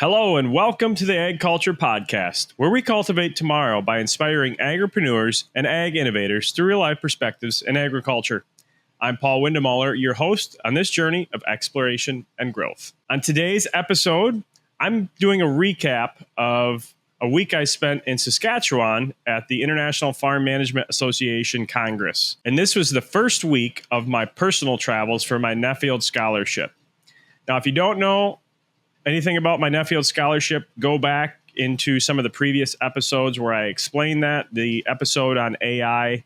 Hello and welcome to the AgCulture Podcast, where we cultivate tomorrow by inspiring agripreneurs and ag innovators through real-life perspectives in agriculture. I'm Paul Windemuller, your host on this journey of exploration and growth. On today's episode, I'm doing a recap of a week I spent in Saskatchewan at the International Farm Management Association Congress. And this was the first week of my personal travels for my Nuffield Scholarship. Now, if you don't know anything about my Nuffield Scholarship, go back into some of the previous episodes where I explained that. The episode on AI,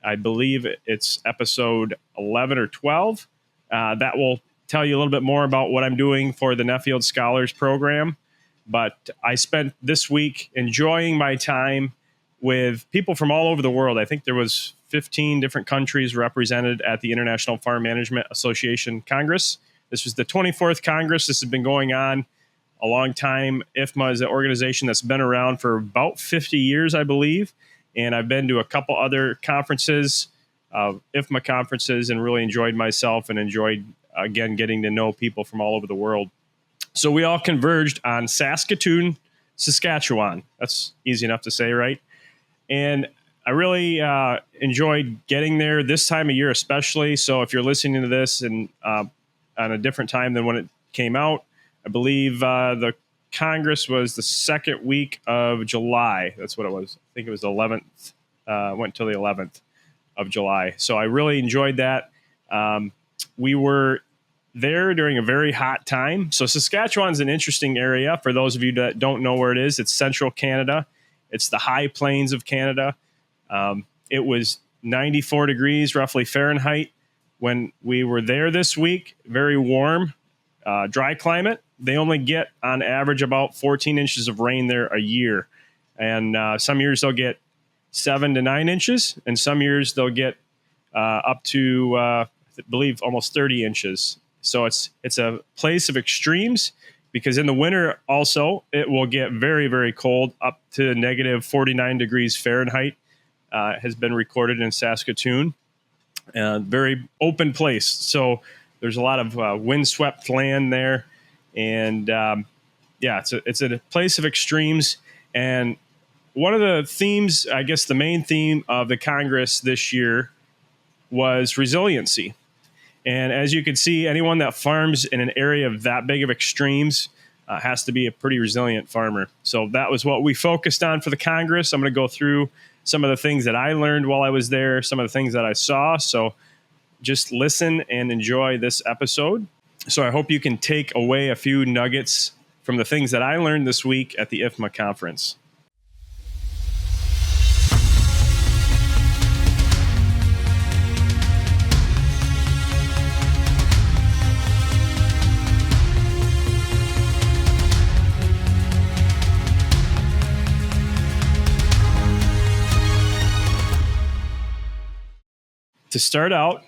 I believe it's episode 11 or 12. That will tell you a little bit more about what I'm doing for the Nuffield Scholars Program. But I spent this week enjoying my time with people from all over the world. I think there was 15 different countries represented at the International Farm Management Association Congress. This was the 24th Congress. This has been going on a long time. IFMA is an organization that's been around for about 50 years, I believe. And I've been to a couple other conferences, IFMA conferences, and really enjoyed myself and enjoyed, again, getting to know people from all over the world. So we all converged on Saskatoon, Saskatchewan. That's easy enough to say, right? And I really enjoyed getting there this time of year, especially. So if you're listening to this and on a different time than when it came out, I believe the Congress was the second week of July. That's what it was. I think it was the 11th. Went till the 11th of July. So I really enjoyed that. We were there during a very hot time. So Saskatchewan's an interesting area. For those of you that don't know where it is, it's central Canada. It's the high plains of Canada. It was 94 degrees, roughly Fahrenheit, when we were there this week. Very warm, dry climate. They only get, on average, about 14 inches of rain there a year. And some years they'll get 7 to 9 inches, and some years they'll get up to, I believe, almost 30 inches. So it's a place of extremes, because in the winter also it will get very, very cold, up to negative 49 degrees Fahrenheit has been recorded in Saskatoon. Very open place. So there's a lot of windswept land there. And it's a place of extremes. And one of the themes, I guess the main theme of the Congress this year was resiliency. And as you can see, anyone that farms in an area of that big of extremes has to be a pretty resilient farmer. So that was what we focused on for the Congress. I'm going to go through some of the things that I learned while I was there, some of the things that I saw. So just listen and enjoy this episode. So I hope you can take away a few nuggets from the things that I learned this week at the IFMA conference. To start out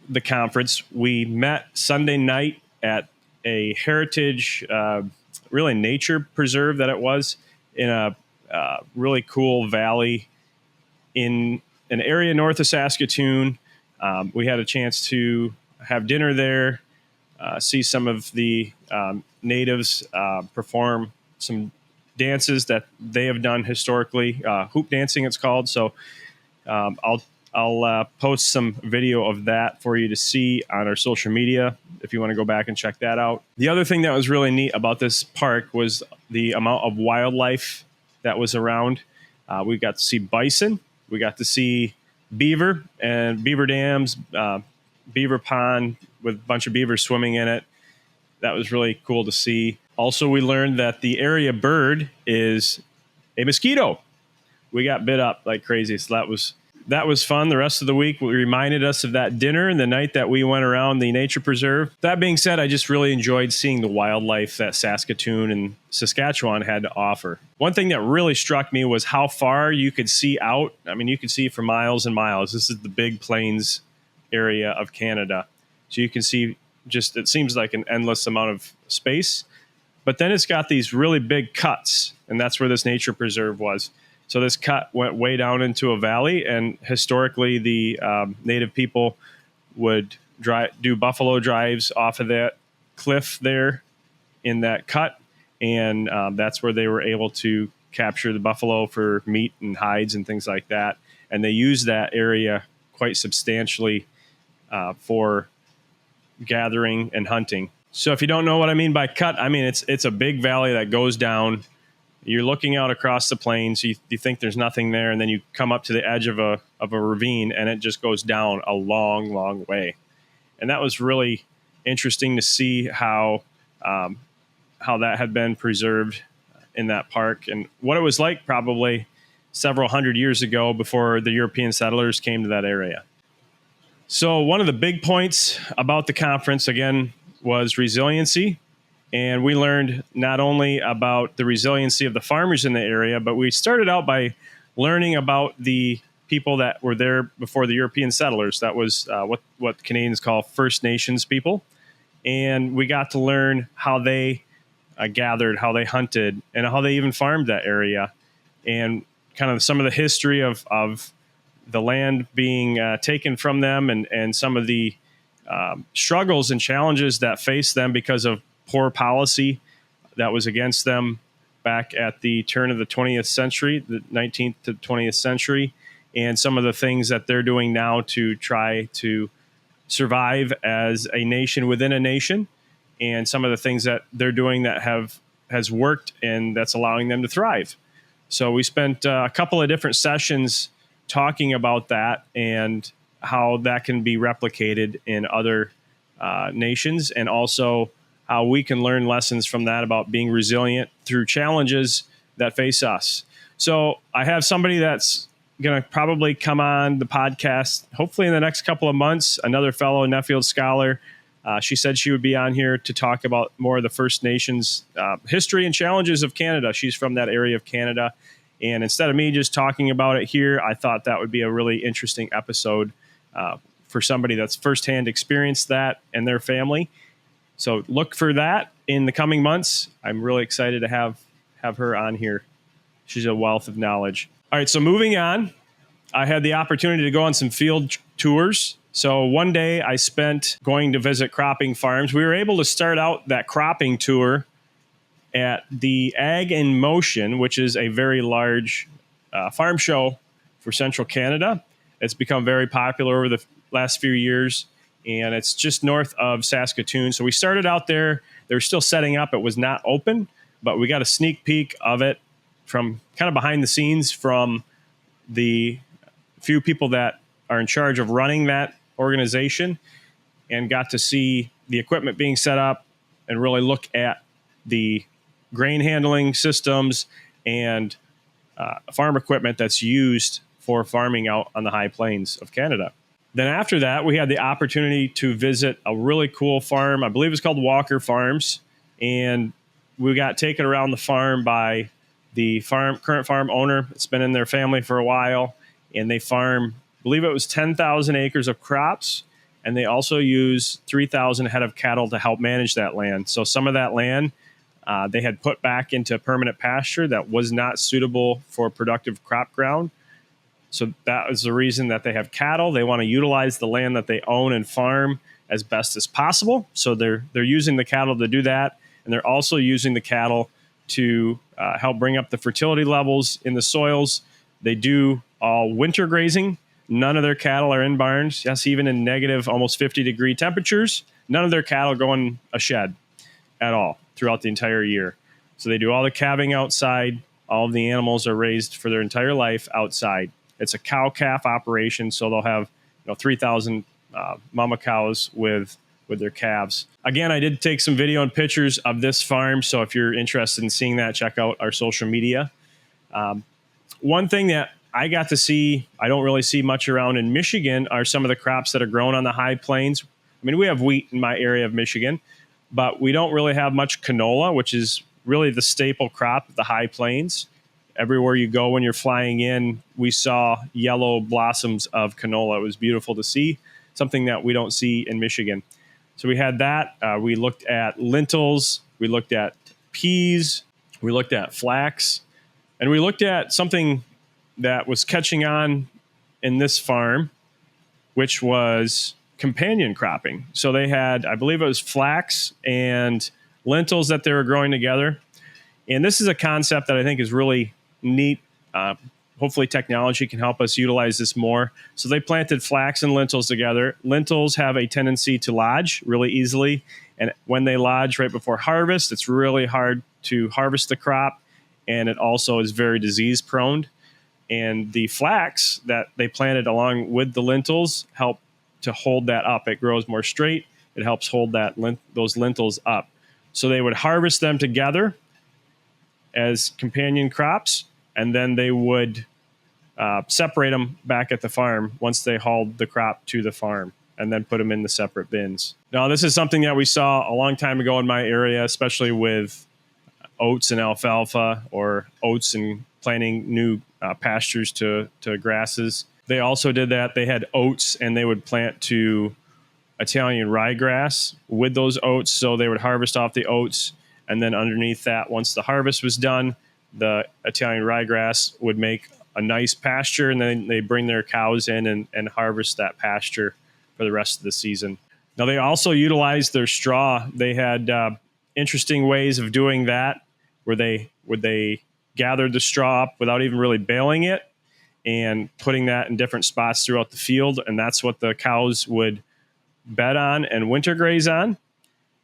the conference, we met Sunday night at a heritage, really nature preserve that it was, in a really cool valley in an area north of Saskatoon. We had a chance to have dinner there, see some of the natives perform some dances that they have done historically, hoop dancing it's called. So I'll post some video of that for you to see on our social media if you want to go back and check that out. The other thing that was really neat about this park was the amount of wildlife that was around. We got to see bison. We got to see beaver and beaver dams, beaver pond with a bunch of beavers swimming in it. That was really cool to see. Also, we learned that the area bird is a mosquito. We got bit up like crazy, so that was fun. The rest of the week, we reminded us of that dinner and the night that we went around the nature preserve. That being said, I just really enjoyed seeing the wildlife that Saskatoon and Saskatchewan had to offer. One thing that really struck me was how far you could see out. I mean, you could see for miles and miles. This is the big plains area of Canada. So you can see just, it seems like an endless amount of space. But then it's got these really big cuts, and that's where this nature preserve was. So this cut went way down into a valley, and historically the native people would do buffalo drives off of that cliff there in that cut, and that's where they were able to capture the buffalo for meat and hides and things like that. And they used that area quite substantially for gathering and hunting. So if you don't know what I mean by cut, I mean it's a big valley that goes down. You're looking out across the plains. You think there's nothing there, and then you come up to the edge of a ravine, and it just goes down a long, long way. And that was really interesting to see how that had been preserved in that park, and what it was like probably several hundred years ago before the European settlers came to that area. So one of the big points about the conference, again, was resiliency. And we learned not only about the resiliency of the farmers in the area, but we started out by learning about the people that were there before the European settlers. That was what Canadians call First Nations people. And we got to learn how they gathered, how they hunted, and how they even farmed that area, and kind of some of the history of the land being taken from them, and some of the struggles and challenges that faced them because of poor policy that was against them back at the turn of the 20th century, the 19th to 20th century, and some of the things that they're doing now to try to survive as a nation within a nation, and some of the things that they're doing that has worked and that's allowing them to thrive. So we spent a couple of different sessions talking about that and how that can be replicated in other nations, and also how we can learn lessons from that about being resilient through challenges that face us. So I have somebody that's going to probably come on the podcast, hopefully in the next couple of months, another fellow Nuffield scholar. She said she would be on here to talk about more of the First Nations history and challenges of Canada. She's from that area of Canada. And instead of me just talking about it here, I thought that would be a really interesting episode for somebody that's firsthand experienced that and their family. So look for that in the coming months. I'm really excited to have her on here. She's a wealth of knowledge. All right, so moving on, I had the opportunity to go on some field tours. So one day I spent going to visit cropping farms. We were able to start out that cropping tour at the Ag in Motion, which is a very large farm show for Central Canada. It's become very popular over the last few years, and it's just north of Saskatchewan. So we started out there. They were still setting up. It was not open, but we got a sneak peek of it from kind of behind the scenes from the few people that are in charge of running that organization, and got to see the equipment being set up and really look at the grain handling systems and farm equipment that's used for farming out on the high plains of Canada. Then after that, we had the opportunity to visit a really cool farm. I believe it's called Walker Farms. And we got taken around the farm by the current farm owner. It's been in their family for a while. And they farm, I believe it was 10,000 acres of crops. And they also use 3,000 head of cattle to help manage that land. So some of that land they had put back into permanent pasture that was not suitable for productive crop ground. So that is the reason that they have cattle. They want to utilize the land that they own and farm as best as possible. So they're using the cattle to do that. And they're also using the cattle to help bring up the fertility levels in the soils. They do all winter grazing. None of their cattle are in barns. Yes, even in negative, almost 50-degree temperatures, none of their cattle go in a shed at all throughout the entire year. So they do all the calving outside. All of the animals are raised for their entire life outside. It's a cow-calf operation, so they'll have 3,000 mama cows with their calves. Again, I did take some video and pictures of this farm, so if you're interested in seeing that, check out our social media. One thing that I got to see, I don't really see much around in Michigan, are some of the crops that are grown on the high plains. I mean, we have wheat in my area of Michigan, but we don't really have much canola, which is really the staple crop of the high plains. Everywhere you go when you're flying in, we saw yellow blossoms of canola. It was beautiful to see, something that we don't see in Michigan. So we had that. We looked at lentils. We looked at peas. We looked at flax. And we looked at something that was catching on in this farm, which was companion cropping. So they had, I believe it was flax and lentils that they were growing together. And this is a concept that I think is really neat. Hopefully technology can help us utilize this more. So they planted flax and lentils together. Lentils have a tendency to lodge really easily. And when they lodge right before harvest, it's really hard to harvest the crop. And it also is very disease prone. And the flax that they planted along with the lentils help to hold that up. It grows more straight. It helps hold those lentils up. So they would harvest them together as companion crops, and then they would separate them back at the farm once they hauled the crop to the farm, and then put them in the separate bins. Now, this is something that we saw a long time ago in my area, especially with oats and alfalfa, or oats and planting new pastures to grasses. They also did that. They had oats, and they would plant to Italian ryegrass with those oats. So they would harvest off the oats, and then underneath that, once the harvest was done, the Italian ryegrass would make a nice pasture, and then they bring their cows in and harvest that pasture for the rest of the season. Now, they also utilized their straw. They had interesting ways of doing that, where they gathered the straw up without even really baling it and putting that in different spots throughout the field, and that's what the cows would bed on and winter graze on.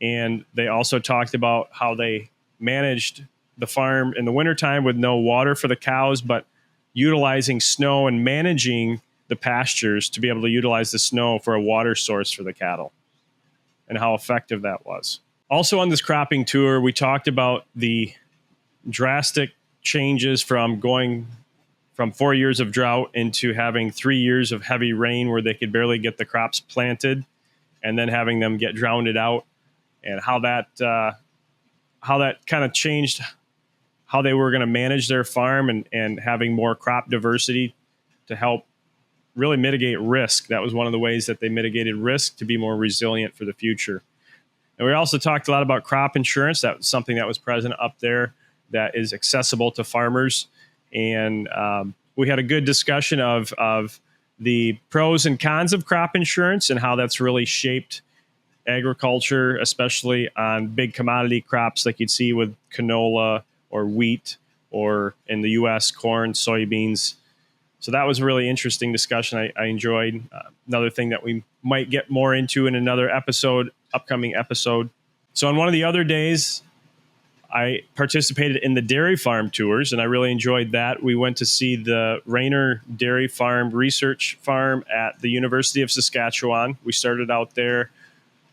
And they also talked about how they managed the farm in the wintertime with no water for the cows, but utilizing snow and managing the pastures to be able to utilize the snow for a water source for the cattle, and how effective that was. Also on this cropping tour, we talked about the drastic changes from going from 4 years of drought into having 3 years of heavy rain where they could barely get the crops planted, and then having them get drowned out, and how that kind of changed how they were going to manage their farm, and having more crop diversity to help really mitigate risk. That was one of the ways that they mitigated risk to be more resilient for the future. And we also talked a lot about crop insurance. That was something that was present up there that is accessible to farmers. And we had a good discussion of the pros and cons of crop insurance, and how that's really shaped agriculture, especially on big commodity crops like you'd see with canola or wheat, or in the U.S., corn, soybeans. So that was a really interesting discussion. I enjoyed. Another thing that we might get more into in another upcoming episode. So on one of the other days, I participated in the dairy farm tours, and I really enjoyed that. We went to see the Rayner Dairy Farm Research Farm at the University of Saskatchewan. We started out there.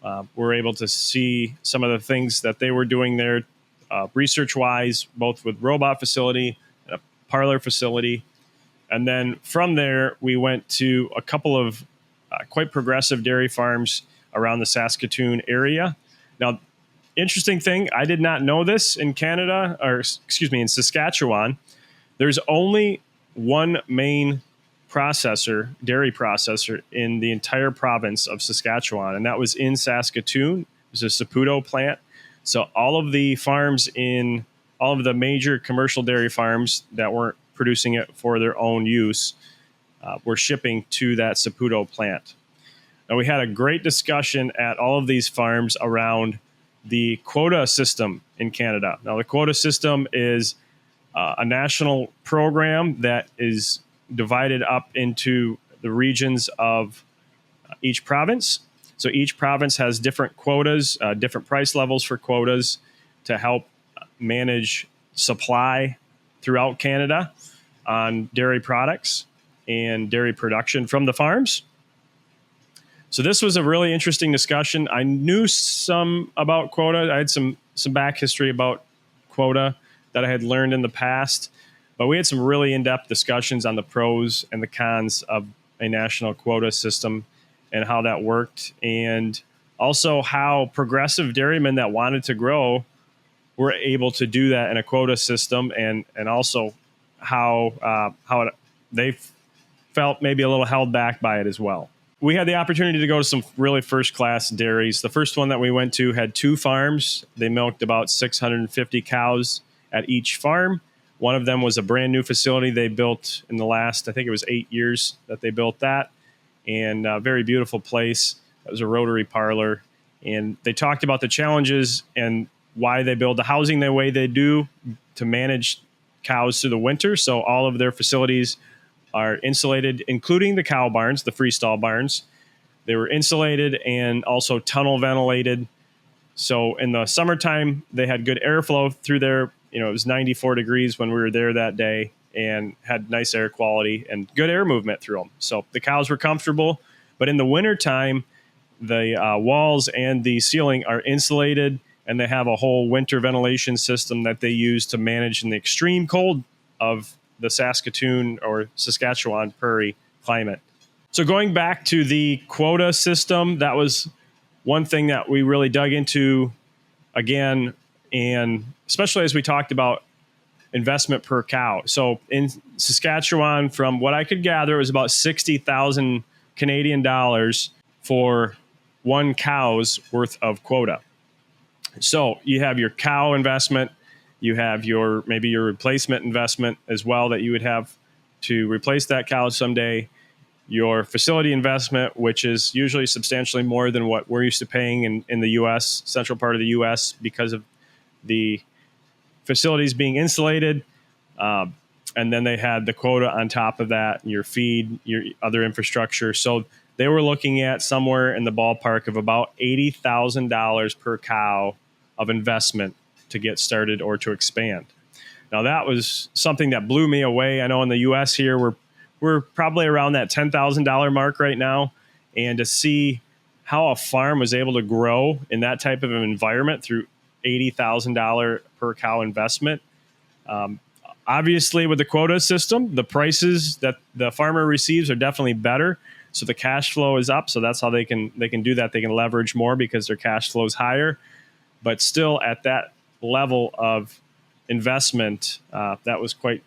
We were able to see some of the things that they were doing there, research-wise, both with robot facility and a parlor facility. And then from there, we went to a couple of quite progressive dairy farms around the Saskatoon area. Now, interesting thing, I did not know this in Canada, in Saskatchewan. There's only one main dairy processor in the entire province of Saskatchewan, and that was in Saskatoon. It was a Saputo plant. So all of the farms all of the major commercial dairy farms that weren't producing it for their own use were shipping to that Saputo plant. Now, we had a great discussion at all of these farms around the quota system in Canada. Now, the quota system is a national program that is divided up into the regions of each province. So each province has different quotas, different price levels for quotas to help manage supply throughout Canada on dairy products and dairy production from the farms. So this was a really interesting discussion. I knew some about quota. I had some back history about quota that I had learned in the past, but we had some really in-depth discussions on the pros and the cons of a national quota system and how that worked, and also how progressive dairymen that wanted to grow were able to do that in a quota system, and also how they felt maybe a little held back by it as well. We had the opportunity to go to some really first-class dairies. The first one that we went to had 2 farms. They milked about 650 cows at each farm. One of them was a brand new facility they built in the last, I think it was 8 years that they built that. And a very beautiful place. It was a rotary parlor. And they talked about the challenges and why they build the housing the way they do to manage cows through the winter. So all of their facilities are insulated, including the cow barns, the freestall barns. They were insulated and also tunnel ventilated. So in the summertime, they had good airflow through there. It was 94 degrees when we were there that day and had nice air quality and good air movement through them. So the cows were comfortable. But in the wintertime, the walls and the ceiling are insulated, and they have a whole winter ventilation system that they use to manage in the extreme cold of the Saskatoon or Saskatchewan prairie climate. So going back to the quota system, that was one thing that we really dug into again, and especially as we talked about investment per cow. So in Saskatchewan, from what I could gather, it was about 60,000 Canadian dollars for one cow's worth of quota. So you have your cow investment, you have maybe your replacement investment as well that you would have to replace that cow someday. Your facility investment, which is usually substantially more than what we're used to paying in the U.S., central part of the U.S., because of the facilities being insulated. And then they had the quota on top of that, your feed, your other infrastructure. So they were looking at somewhere in the ballpark of about $80,000 per cow of investment to get started or to expand. Now, that was something that blew me away. I know in the U.S. here, we're probably around that $10,000 mark right now. And to see how a farm was able to grow in that type of an environment through $80,000 per cow investment. Obviously, with the quota system, the prices that the farmer receives are definitely better. So the cash flow is up. So that's how they can do that. They can leverage more because their cash flow is higher. But still, at that level of investment, that was quite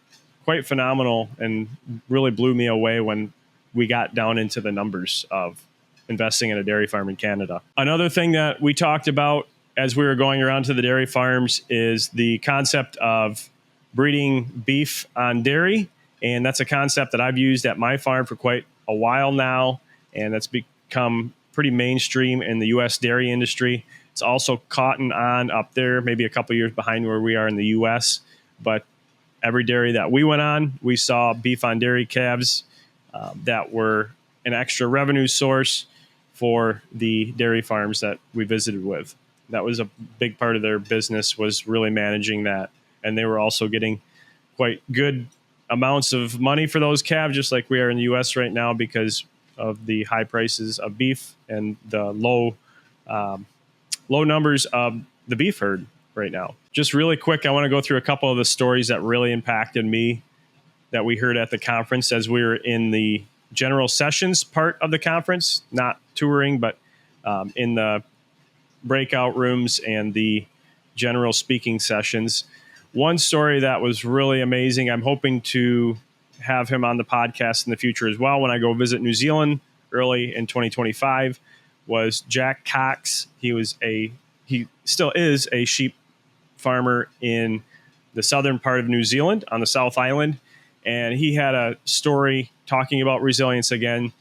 phenomenal and really blew me away when we got down into the numbers of investing in a dairy farm in Canada. Another thing that we talked about as we were going around to the dairy farms is the concept of breeding beef on dairy. And that's a concept that I've used at my farm for quite a while now. And that's become pretty mainstream in the U.S. dairy industry. It's also caught on up there, maybe a couple years behind where we are in the U.S. But every dairy that we went on, we saw beef on dairy calves that were an extra revenue source for the dairy farms that we visited with. That was a big part of their business, was really managing that. And they were also getting quite good amounts of money for those calves, just like we are in the U.S. right now because of the high prices of beef and the low numbers of the beef herd right now. Just really quick, I want to go through a couple of the stories that really impacted me that we heard at the conference as we were in the general sessions part of the conference, not touring, but in the breakout rooms and the general speaking sessions. One story that was really amazing, I'm hoping to have him on the podcast in the future as well when I go visit New Zealand early in 2025, was Jack Cox. He still is a sheep farmer in the southern part of New Zealand on the South Island. And he had a story talking about resilience again,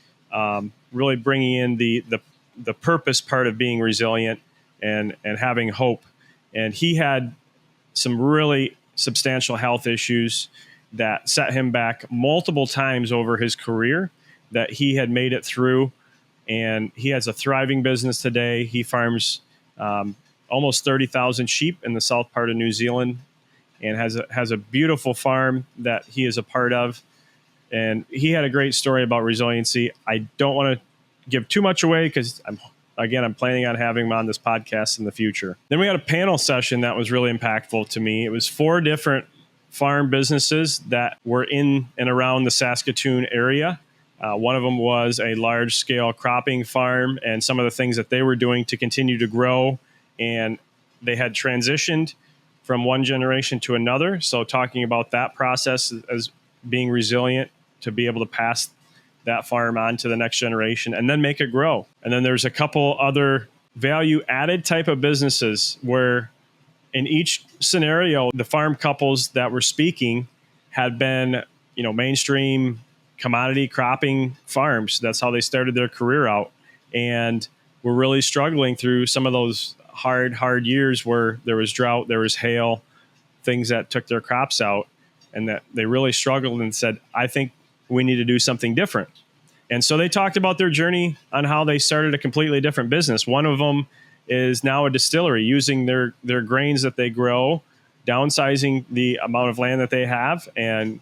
really bringing in the purpose part of being resilient and having hope. And he had some really substantial health issues that set him back multiple times over his career that he had made it through. And he has a thriving business today. He farms almost 30,000 sheep in the south part of New Zealand and has a beautiful farm that he is a part of. And he had a great story about resiliency. I don't want to give too much away because I'm planning on having him on this podcast in the future. Then we had a panel session that was really impactful to me. It was 4 different farm businesses that were in and around the Saskatoon area. One of them was a large-scale cropping farm and some of the things that they were doing to continue to grow. And they had transitioned from one generation to another. So talking about that process as being resilient to be able to pass that farm on to the next generation and then make it grow. And then there's a couple other value-added type of businesses where in each scenario, the farm couples that were speaking had been, mainstream commodity cropping farms. That's how they started their career out. And were really struggling through some of those hard years where there was drought, there was hail, things that took their crops out, and that they really struggled and said, I think we need to do something different. And so they talked about their journey on how they started a completely different business. One of them is now a distillery, using their grains that they grow, downsizing the amount of land that they have, and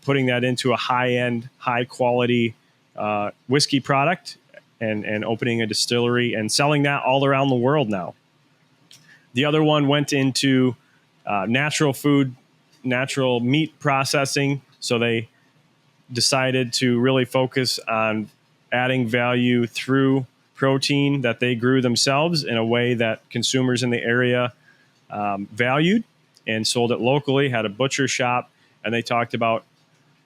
putting that into a high-end, high-quality whiskey product, and opening a distillery and selling that all around the world now. The other one went into natural food, natural meat processing. So they decided to really focus on adding value through protein that they grew themselves in a way that consumers in the area valued, and sold it locally, had a butcher shop, and they talked about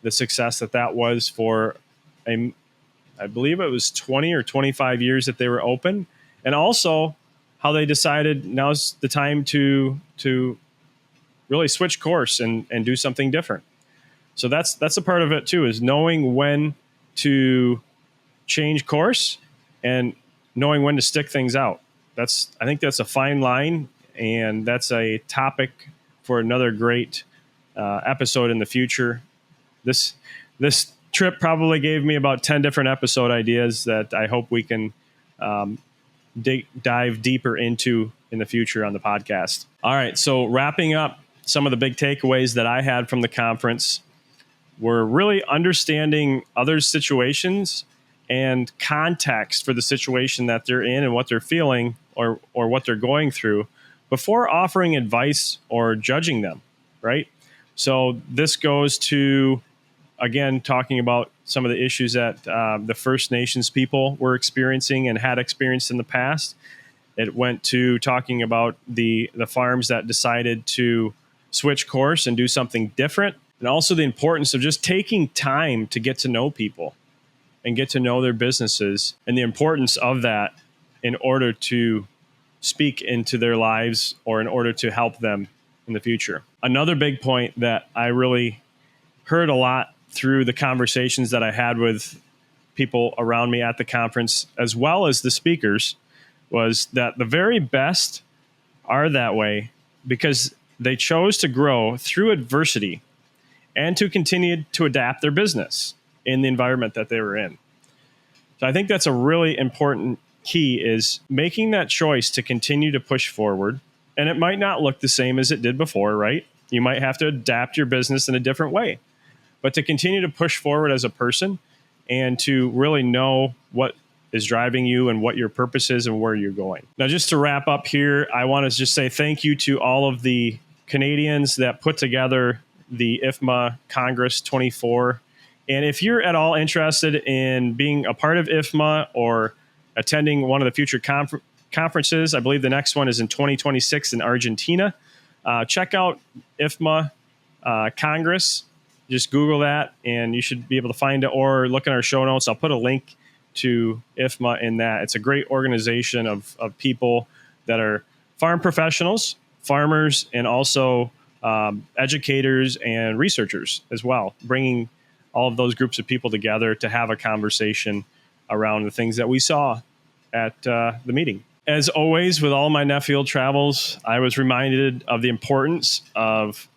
the success that was for I believe it was 20 or 25 years that they were open, and also how they decided now's the time to really switch course and do something different. So that's a part of it too, is knowing when to change course and knowing when to stick things out. I think that's a fine line, and that's a topic for another great episode in the future. This trip probably gave me about 10 different episode ideas that I hope we can dive deeper into in the future on the podcast. All right, so wrapping up, some of the big takeaways that I had from the conference were really understanding others' situations and context for the situation that they're in and what they're feeling or what they're going through before offering advice or judging them, right? So this goes to, again, talking about some of the issues that the First Nations people were experiencing and had experienced in the past. It went to talking about the farms that decided to switch course and do something different, and also the importance of just taking time to get to know people and get to know their businesses, and the importance of that in order to speak into their lives or in order to help them in the future. Another big point that I really heard a lot through the conversations that I had with people around me at the conference, as well as the speakers, was that the very best are that way because they chose to grow through adversity and to continue to adapt their business in the environment that they were in. So I think that's a really important key, is making that choice to continue to push forward. And it might not look the same as it did before, right? You might have to adapt your business in a different way, but to continue to push forward as a person and to really know what is driving you and what your purpose is and where you're going. Now, just to wrap up here, I want to just say thank you to all of the Canadians that put together the IFMA Congress 24. And if you're at all interested in being a part of IFMA or attending one of the future conferences, I believe the next one is in 2026 in Argentina. Check out IFMA Congress. Just Google that, and you should be able to find it, or look in our show notes. I'll put a link to IFMA in that. It's a great organization of people that are farm professionals, farmers, and also educators and researchers as well, bringing all of those groups of people together to have a conversation around the things that we saw at the meeting. As always, with all my Nuffield travels, I was reminded of the importance of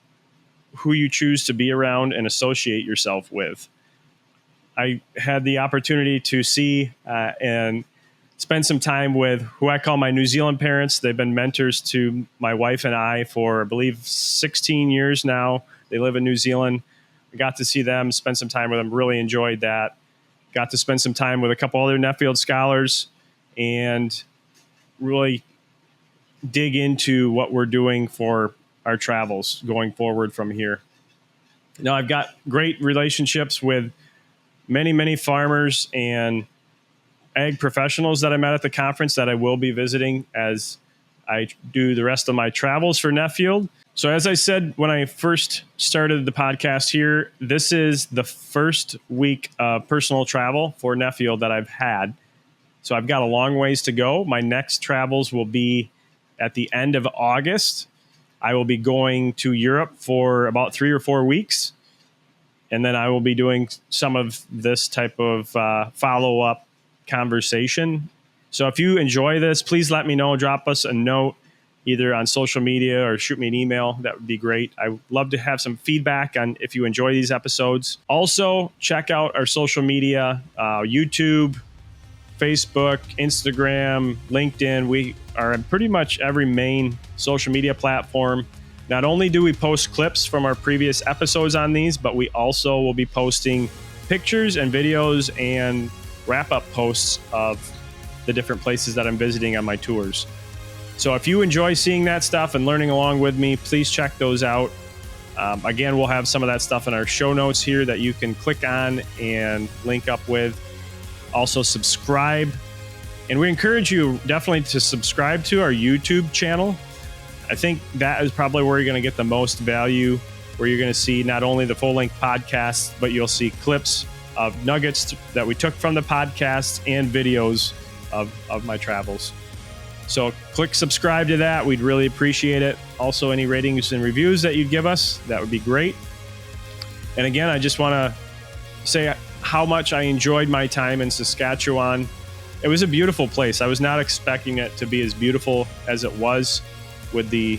who you choose to be around and associate yourself with. I had the opportunity to see and spend some time with who I call my New Zealand parents. They've been mentors to my wife and I for, I believe, 16 years now. They live in New Zealand. I got to see them, spend some time with them, really enjoyed that. Got to spend some time with a couple other Nuffield scholars and really dig into what we're doing for our travels going forward from here. Now, I've got great relationships with many, many farmers and ag professionals that I met at the conference that I will be visiting as I do the rest of my travels for Nuffield. So as I said when I first started the podcast here, this is the first week of personal travel for Nuffield that I've had. So I've got a long ways to go. My next travels will be at the end of August. I will be going to Europe for about 3 or 4 weeks. And then I will be doing some of this type of follow-up conversation So if you enjoy this, please let me know. Drop us a note either on social media or shoot me an email. That would be great. I would love to have some feedback on if you enjoy these episodes. Also, check out our social media, YouTube, Facebook, Instagram, LinkedIn. We are on pretty much every main social media platform. Not only do we post clips from our previous episodes on these, but we also will be posting pictures and videos and wrap-up posts of the different places that I'm visiting on my tours. So if you enjoy seeing that stuff and learning along with me, please check those out. Again, we'll have some of that stuff in our show notes here that you can click on and link up with. Also subscribe. And we encourage you definitely to subscribe to our YouTube channel. I think that is probably where you're going to get the most value, where you're going to see not only the full-length podcast, but you'll see clips of nuggets that we took from the podcast and videos of my travels. So click subscribe to that. We'd really appreciate it. Also, any ratings and reviews that you'd give us, that would be great. And again, I just want to say how much I enjoyed my time in Saskatchewan. It was a beautiful place. I was not expecting it to be as beautiful as it was, with the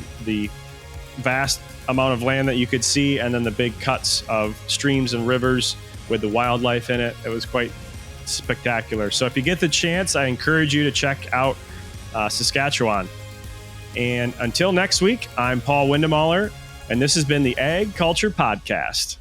vast amount of land that you could see, and then the big cuts of streams and rivers with the wildlife in it. It was quite spectacular. So if you get the chance, I encourage you to check out Saskatchewan. And until next week, I'm Paul Windemuller, and this has been the AgCulture Podcast.